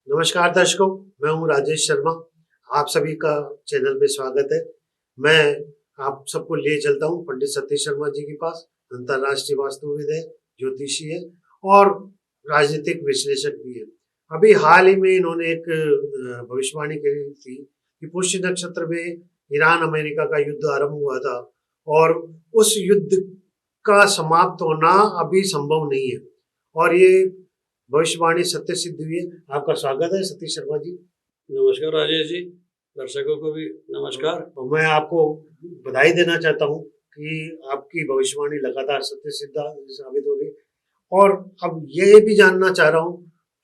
नमस्कार दर्शकों, मैं हूं राजेश शर्मा। आप सभी का चैनल में स्वागत है। मैं आप सबको ले चलता हूं पंडित सतीश शर्मा जी के पास। अंतर्राष्ट्रीय वास्तुविद है, ज्योतिषी है और राजनीतिक विश्लेषक भी है। अभी हाल ही में इन्होंने एक भविष्यवाणी करी थी कि पुष्य नक्षत्र में ईरान अमेरिका का युद्ध आरंभ हुआ था और उस युद्ध का समाप्त होना अभी संभव नहीं है और ये भविष्यवाणी सत्य सिद्ध हुई है। आपका स्वागत है सतीश शर्मा जी। नमस्कार राजेश जी, दर्शकों को भी नमस्कार। तो मैं आपको बधाई देना चाहता हूँ कि आपकी भविष्यवाणी लगातार सत्य सिद्ध साबित हो रही। और अब ये भी जानना चाह रहा हूँ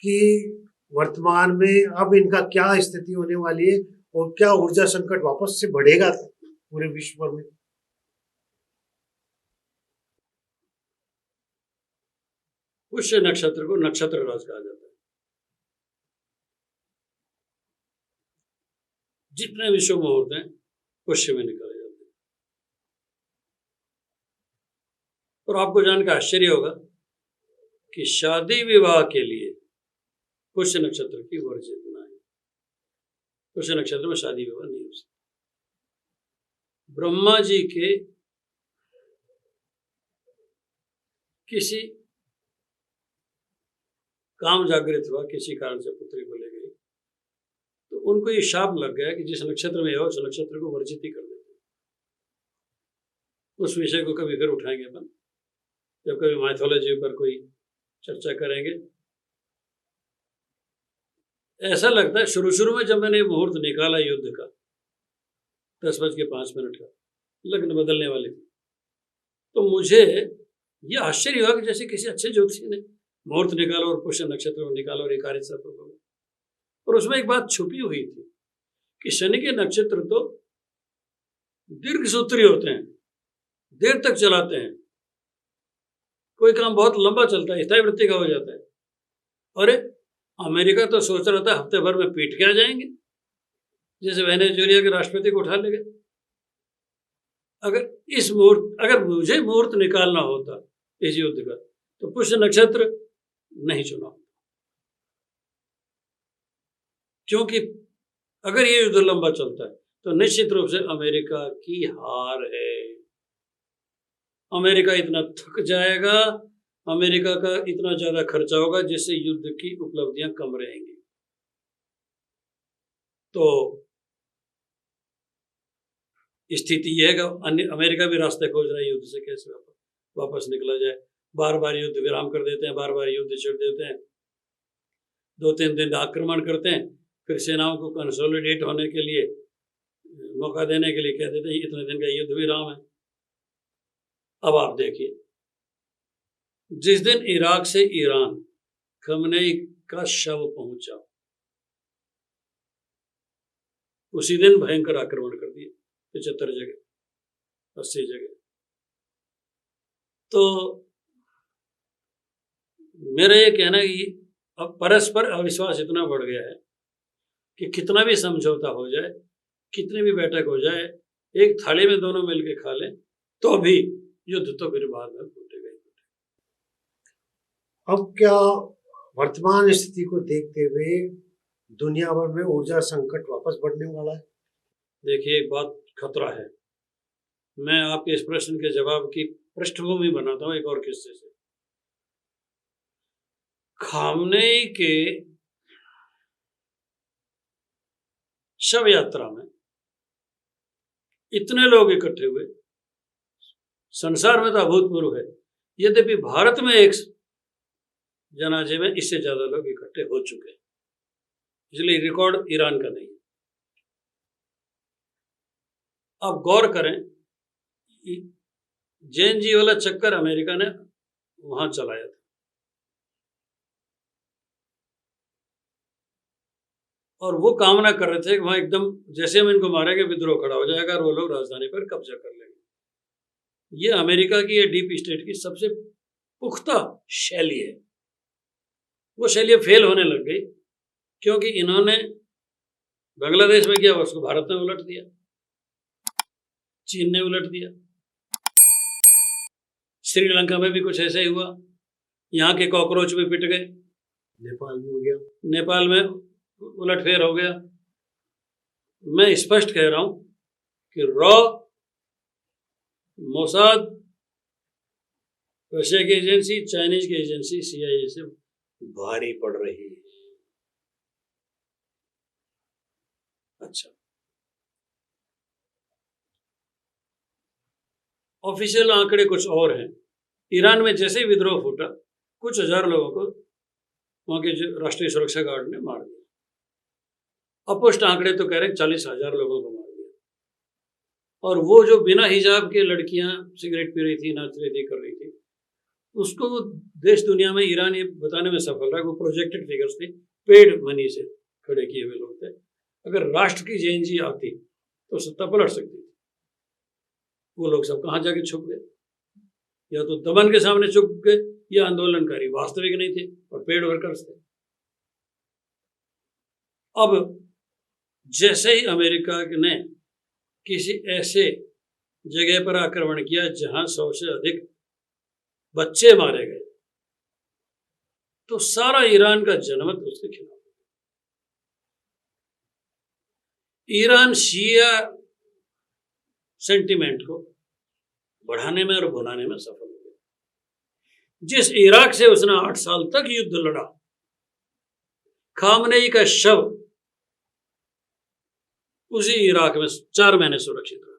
कि वर्तमान में अब इनका क्या स्थिति होने वाली है और क्या ऊर्जा संकट वापस से बढ़ेगा पूरे विश्व में। पुष्य नक्षत्र को नक्षत्र राज कहा जाता है। जितने भी शुभ मुहूर्त हैं पुष्य में निकाले जाते हैं। और आपको जानकर आश्चर्य होगा कि शादी विवाह के लिए पुष्य नक्षत्र की वर्जित ना है। पुष्य नक्षत्र में शादी विवाह नहीं हो सकती। ब्रह्मा जी के किसी काम जागृत हुआ, किसी कारण से पुत्री को ले गई, तो उनको ये शाप लग गया कि जिस नक्षत्र में हो उस नक्षत्र को वर्जित ही कर देते हैं। उस विषय को कभी फिर उठाएंगे अपन, जब कभी माइथोलॉजी पर कोई चर्चा करेंगे। ऐसा लगता है शुरू में जब मैंने मुहूर्त निकाला युद्ध का 10:05 का, लग्न बदलने वाली थी, तो मुझे यह आश्चर्य हुआ कि जैसे किसी अच्छे ज्योतिषी ने मुहूर्त निकाला और पुष्य नक्षत्र में निकाला और एक कार्य सफल हो गया। और उसमें एक बात छुपी हुई थी कि शनि के नक्षत्र तो दीर्घ सूत्री होते हैं, देर तक चलाते हैं, कोई काम बहुत लंबा चलता है, स्थायी वृत्ति का हो जाता है। अरे अमेरिका तो सोच रहा था हफ्ते भर में पीट के आ जाएंगे, जैसे वेनेजुएला के राष्ट्रपति को उठा ले गए। अगर मुझे मुहूर्त निकालना होता इस युद्ध का तो पुष्य नक्षत्र नहीं चुना होता, क्योंकि अगर ये युद्ध लंबा चलता है तो निश्चित रूप से अमेरिका की हार है। अमेरिका इतना थक जाएगा, अमेरिका का इतना ज्यादा खर्चा होगा जिससे युद्ध की उपलब्धियां कम रहेंगी। तो स्थिति यह है कि अमेरिका भी रास्ते खोज रहा है युद्ध से कैसे वापस निकला जाए। बार बार युद्ध विराम कर देते हैं, बार बार युद्ध छिड़ देते हैं, 2-3 दिन आक्रमण करते हैं, फिर सेनाओं को कंसोलिडेट होने के लिए मौका देने के लिए कह देते हैं इतने दिन का युद्ध विराम है। अब आप देखिए, जिस दिन इराक से ईरान खमेनी का शव पहुंचा, उसी दिन भयंकर आक्रमण कर दिए 75 जगह, 80 जगह। तो मेरा ये कहना है कि अब परस्पर अविश्वास इतना बढ़ गया है कि कितना भी समझौता हो जाए, कितनी भी बैठक हो जाए, एक थाली में दोनों मिलकर खा लें तो भी युद्ध तो फिर बाद में टूटेगा ही टूटेगा। अब क्या वर्तमान स्थिति को देखते हुए दुनिया भर में ऊर्जा संकट वापस बढ़ने वाला है? देखिए, एक बात खतरा है। मैं आपके इस प्रश्न के जवाब की पृष्ठभूमि बनाता हूं एक और किस्से से। खामनेई के शव यात्रा में इतने लोग इकट्ठे हुए, संसार में तो अभूतपूर्व है। यद्यपि भारत में एक जनाजे में इससे ज्यादा लोग इकट्ठे हो चुके हैं, इसलिए रिकॉर्ड ईरान का नहीं है। अब गौर करें, जैन जी वाला चक्कर अमेरिका ने वहां चलाया था। और वो कामना कर रहे थे कि वहां एकदम जैसे हम इनको मारेंगे विद्रोह खड़ा हो जाएगा और वो लोग राजधानी पर कब्जा कर लेंगे। ये अमेरिका की ये डीप स्टेट की सबसे पुख्ता शैली है। वो शैली फेल होने लग गई क्योंकि इन्होंने बांग्लादेश में किया, उसको भारत ने उलट दिया, चीन ने उलट दिया, श्रीलंका में भी कुछ ऐसा ही हुआ, यहाँ के कॉकरोच भी पिट गए, नेपाल में हो गया, नेपाल में उलटफेर हो गया। मैं स्पष्ट कह रहा हूं कि रॉ, मोसाद, रशिया की एजेंसी, चाइनीज की एजेंसी CIA से भारी पड़ रही है। अच्छा, ऑफिशियल आंकड़े कुछ और हैं। ईरान में जैसे ही विद्रोह फूटा, कुछ हजार लोगों को वहां के जो राष्ट्रीय सुरक्षा गार्ड ने मार दिया। अपुष्ट आंकड़े तो कह रहे हैं 40,000 लोगों को मार दिया। और वो जो बिना हिजाब के लड़कियां सिगरेट पी रही थी, नाच रही थी, कर रही थी, उसको देश दुनिया में ईरान ये बताने में सफल रहा। वो प्रोजेक्टेड फिगर्स थे, पेड मनी से खड़े किए हुए लोग थे। अगर राष्ट्र की JNG आती तो सत्ता पलट सकती थी। वो लोग सब कहाँ जाके छुप गए? या तो दमन के सामने छुप गए, या आंदोलनकारी वास्तविक नहीं थे और पेड वर्कर्स थे। अब जैसे ही अमेरिका ने किसी ऐसे जगह पर आक्रमण किया जहां 100 से अधिक बच्चे मारे गए, तो सारा ईरान का जनमत उसके खिलाफ। ईरान शिया सेंटिमेंट को बढ़ाने में और भुनाने में सफल हो गया। जिस इराक से उसने 8 साल तक युद्ध लड़ा, खामनेई का शव उसी इराक में 4 महीने सुरक्षित रहा।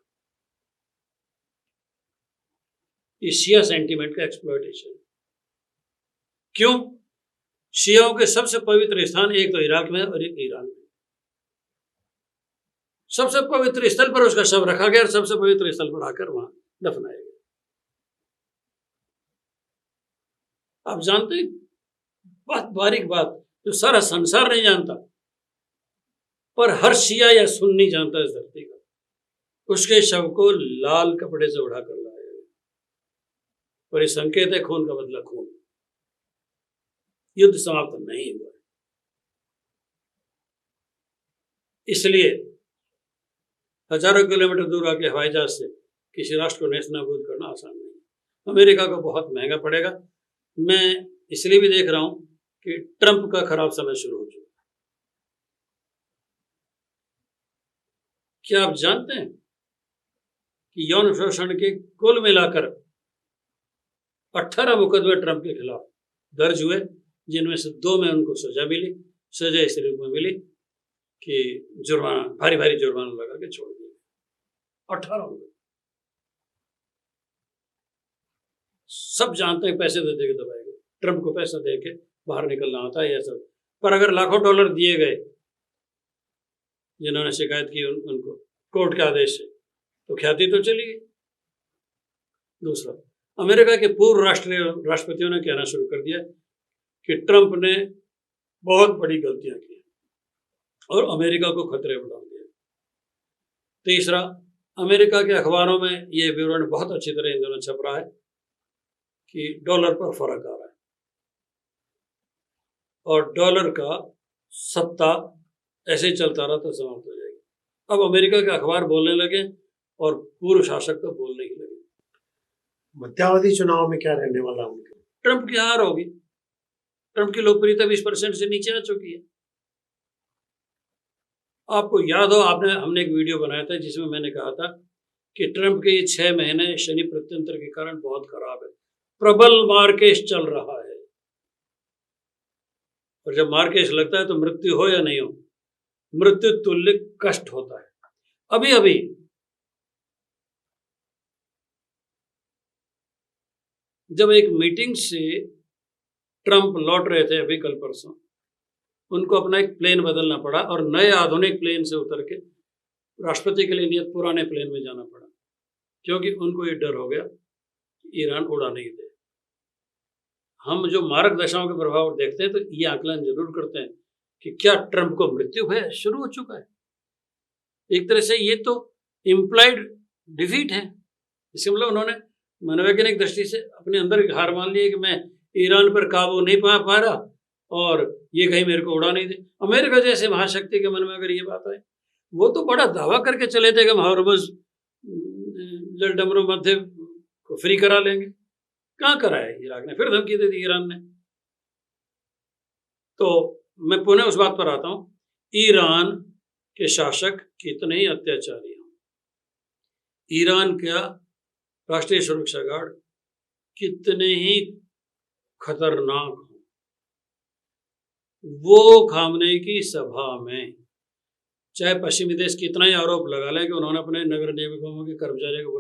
ये शिया सेंटिमेंट का एक्सप्लॉयटेशन। क्यों? शियाओं के सबसे पवित्र स्थान एक तो इराक में और एक ईरान में। सबसे पवित्र स्थल पर उसका शव रखा गया और सबसे पवित्र स्थल पर आकर वहां दफनाया गया। आप जानते हैं, बहुत बारीक बात जो सारा संसार नहीं जानता, पर हर शिया या सुन्नी जानता है इस धरती का। उसके शव को लाल कपड़े से उड़ाकर लाया गया, और ये संकेत है खून का बदला खून। युद्ध समाप्त नहीं हुआ। इसलिए हजारों किलोमीटर दूर आके हवाई जहाज से किसी राष्ट्र को नेस्तनाबूद करना आसान नहीं। अमेरिका को बहुत महंगा पड़ेगा। मैं इसलिए भी देख रहा हूं कि ट्रंप का खराब समय शुरू हो चुका। क्या आप जानते हैं कि यौन शोषण के कुल मिलाकर 18 मुकदमे ट्रंप के खिलाफ दर्ज हुए, जिनमें से 2 में उनको सजा मिली। सजा इस रूप में मिली कि जुर्माना, भारी भारी जुर्माना लगा के छोड़ दिया। 18 हो गए। सब जानते हैं पैसे दे के दबाएंगे, ट्रंप को पैसा दे के बाहर निकलना होता है, यह सब। पर अगर लाखों डॉलर दिए गए जिन्होंने शिकायत की उनको कोर्ट के आदेश से, तो ख्याति तो चली गई। दूसरा, अमेरिका के पूर्व राष्ट्रपतियों ने कहना शुरू कर दिया कि ट्रंप ने बहुत बड़ी गलतियां की और अमेरिका को खतरे में डाल दिया। तीसरा, अमेरिका के अखबारों में यह विवरण बहुत अच्छी तरह इन दिनों छप रहा है कि डॉलर पर फर्क आ रहा है और डॉलर का सत्ता ऐसे ही चलता रहा तो समाप्त हो जाएगी। अब अमेरिका के अखबार बोलने लगे और पूर्व शासक तो बोलने ही लगे। मध्यावधि चुनाव में क्या रहने वाला उनके? ट्रंप की हार होगी। ट्रंप की लोकप्रियता 20% से नीचे आ चुकी है। आपको याद हो, हमने एक वीडियो बनाया था जिसमें मैंने कहा था कि ट्रंप के ये 6 महीने शनि प्रत्यंतर के कारण बहुत खराब है। प्रबल मार्केश चल रहा है, और जब मार्केश लगता है तो मृत्यु हो या नहीं हो, मृत्यु तुल्य कष्ट होता है। अभी अभी जब एक मीटिंग से ट्रंप लौट रहे थे, अभी कल परसों, उनको अपना एक प्लेन बदलना पड़ा और नए आधुनिक प्लेन से उतर के राष्ट्रपति के लिए नियत पुराने प्लेन में जाना पड़ा, क्योंकि उनको ये डर हो गया कि ईरान उड़ा नहीं दे। हम जो मारक दशाओं के प्रभाव देखते हैं तो ये आकलन जरूर करते हैं कि क्या ट्रंप को मृत्यु भय शुरू हो चुका है। एक तरह से ये तो इम्प्लाइड डिफीट है। इसके मतलब उन्होंने मनोवैज्ञानिक दृष्टि से अपने अंदर हार मान ली कि मैं ईरान पर काबू नहीं पा रहा और ये कहीं मेरे को उड़ा नहीं दे। अमेरिका जैसे महाशक्ति के मन में अगर ये बात आए, वो तो बड़ा दावा करके चले थे कि हम हॉर्मुज़ जलडमरू मध्य को फ्री करा लेंगे। कहाँ कराया? इराक ने फिर धमकी दे दी ईरान ने। तो मैं पुनः उस बात पर आता हूँ ईरान के शासक कितने ही अत्याचारी हों, ईरान का राष्ट्रीय सुरक्षा गार्ड कितने ही खतरनाक हों, वो खामनेई की सभा में चाहे पश्चिमी देश कितना ही आरोप लगा लें कि उन्होंने अपने नगर निगमों के कर्मचारियों को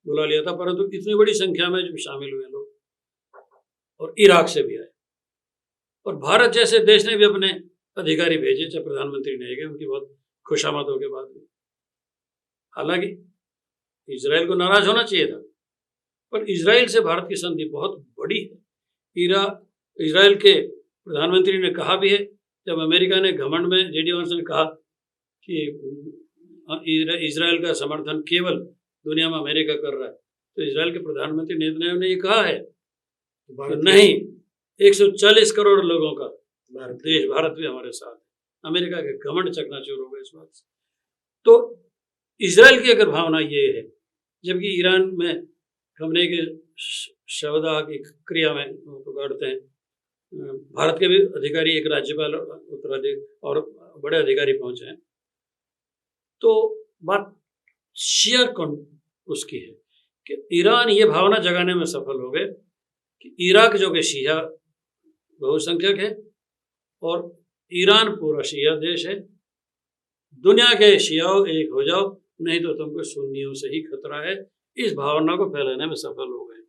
बुला लिया था, परंतु इतनी बड़ी संख्या में जब शामिल हुए लोग और इराक से भी आए, और भारत जैसे देश ने भी अपने अधिकारी भेजे, चाहे प्रधानमंत्री ने गए उनकी बहुत खुशामदों के बाद भी। हालांकि इजराइल को नाराज होना चाहिए था, पर इजराइल से भारत की संधि बहुत बड़ी है। इजराइल के प्रधानमंत्री ने कहा भी है, जब अमेरिका ने घमंड में जेडी वांस ने कहा कि इजराइल का समर्थन केवल दुनिया में अमेरिका कर रहा है, तो इजराइल के प्रधानमंत्री नेतन्याहू ने ये कहा है कि नहीं, 140 करोड़ लोगों का देश भारत भी हमारे साथ है। अमेरिका के घमंड चकनाचूर हो गए इस बात से। तो इजराइल की अगर भावना ये है, जबकि ईरान में खमनेई के शवदाह की क्रिया में उनको गाड़ते हैं, भारत के भी अधिकारी, एक राज्यपाल, उत्तराधिकारी और बड़े अधिकारी पहुंचे हैं, तो बात शेयर उसकी है कि ईरान ये भावना जगाने में सफल हो गए कि इराक जो कि शिया बहुसंख्यक है और ईरान पूरा शिया देश है, दुनिया के शियाओं एक हो जाओ, नहीं तो तुमको सुन्नियों से ही खतरा है। इस भावना को फैलाने में सफल हो गए,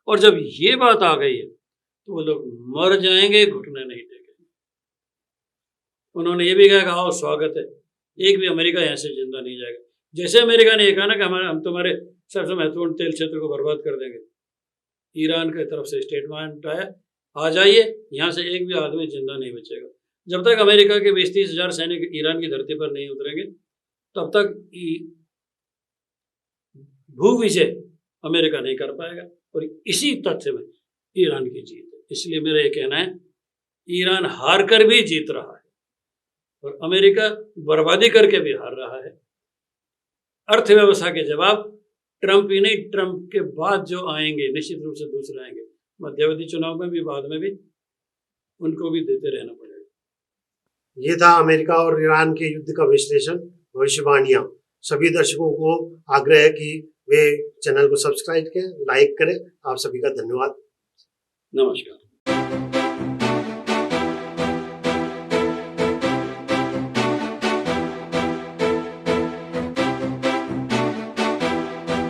और जब ये बात आ गई है तो वो लोग मर जाएंगे, घुटने नहीं टेकेंगे। उन्होंने ये भी कहा कि आओ स्वागत है, एक भी अमेरिका यहाँ से जिंदा नहीं जाएगा। जैसे अमेरिका ने ये कहा ना कि हम तुम्हारे सबसे महत्वपूर्ण तेल क्षेत्र को बर्बाद कर देंगे, ईरान की तरफ से स्टेटमेंट आया, आ जाइए, यहाँ से एक भी आदमी जिंदा नहीं बचेगा। जब तक अमेरिका के 20-30 हज़ार सैनिक ईरान की धरती पर नहीं उतरेंगे, तब तक भू विजय अमेरिका नहीं कर पाएगा, और इसी तथ्य में ईरान की जीत है। इसलिए मेरा ये कहना है, ईरान हार कर भी जीत रहा है और अमेरिका बर्बादी करके भी हार रहा है। अर्थव्यवस्था के जवाब ट्रंप ही नहीं, ट्रंप के बाद जो आएंगे निश्चित रूप से दूसरे आएंगे, मध्यावधि चुनाव में भी, बाद में भी उनको भी देते रहना पड़ेगा। ये था अमेरिका और ईरान के युद्ध का विश्लेषण, भविष्यवाणियां। सभी दर्शकों को आग्रह है कि वे चैनल को सब्सक्राइब करें, लाइक करें। आप सभी का धन्यवाद। नमस्कार।